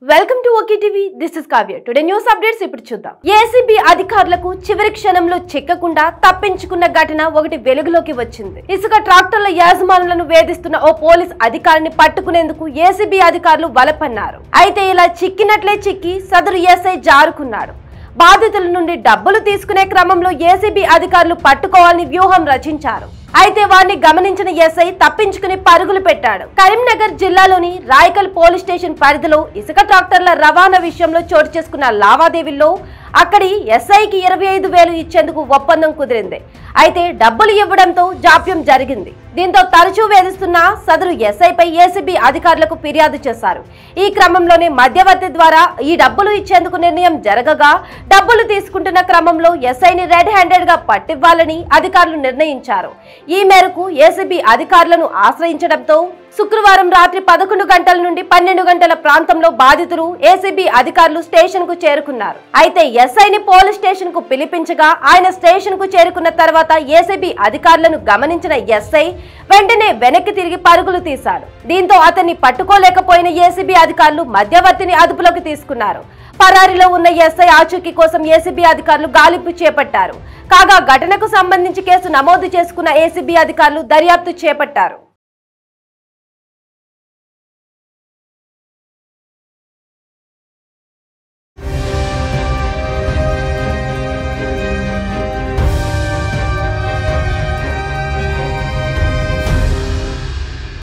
Welcome to okay TV. This is Kavya. Today news updates ఇప్పుడు చూద్దాం. ACB అధికారులకు చివరి క్షణంలో చిక్కకుండా తప్పించుకున్న ఘటన ఒకటి వెలుగులోకి వచ్చింది. ఇసుక ట్రాక్టర్ల యాజమానులను వేధిస్తున్న ఓ పోలీస్ అధికారిని పట్టుకునేందుకు ఏసీబీ అధికారులు వలపన్నారు. అయితే ఇలా చిక్కినట్లే చిక్కి సదరు ఎస్ఐ జారుకున్నాడు. బాధితుల నుండి డబ్బులు తీసుకునే క్రమంలో ఏసీబీ అధికారులు పట్టుకోవాలని వ్యూహం రచించారు. అయితే వారిని గమనించిన ఎస్ఐ తప్పించుకుని పరుగులు పెట్టాడు. కరీంనగర్ జిల్లాలోని రాయకల్ పోలీస్ స్టేషన్ పరిధిలో ఇసుక ట్రాక్టర్ల రవాణా విషయంలో చోటు చేసుకున్న లావాదేవీల్లో అక్కడి ఎస్ఐకి 25,000 ఇచ్చేందుకు ఒప్పందం కుదిరింది. అయితే డబ్బులు ఇవ్వడంతో జాప్యం జరిగింది. దీంతో తరచూ వేధిస్తున్న సదరు ఎస్ఐపై ఏసీబీ అధికారులకు ఫిర్యాదు చేశారు. ఈ క్రమంలోనే మధ్యవర్తి ద్వారా ఈ డబ్బులు ఇచ్చేందుకు నిర్ణయం జరగగా డబ్బులు తీసుకుంటున్న క్రమంలో ఎస్ఐని రెడ్ హ్యాండెడ్ గా పట్టివ్వాలని అధికారులు నిర్ణయించారు. ఈ మేరకు ఏసీబీ అధికారులను ఆశ్రయించడంతో శుక్రవారం రాత్రి 11 గంటల నుండి 12 గంటల ప్రాంతంలో బాధితులు ఏసీబీ అధికారులు స్టేషన్ కు చేరుకున్నారు. అయితే ఎస్ఐని పోలీస్ స్టేషన్ కు పిలిపించగా ఆయన స్టేషన్ కు చేరుకున్న తర్వాత ఏసీబీ అధికారులను గమనించిన ఎస్ఐ వెంటనే వెనక్కి తిరిగి పరుగులు తీశాడు. దీంతో అతన్ని పట్టుకోలేకపోయిన ఏసీబీ అధికారులు మధ్యవర్తిని అదుపులోకి తీసుకున్నారు. పరారీలో ఉన్న ఎస్ఐ ఆచూకీ కోసం ఏసీబీ అధికారులు గాలింపు చేపట్టారు. కాగా ఘటనకు సంబంధించి కేసు నమోదు చేసుకున్న ఏసీబీ అధికారులు దర్యాప్తు చేపట్టారు.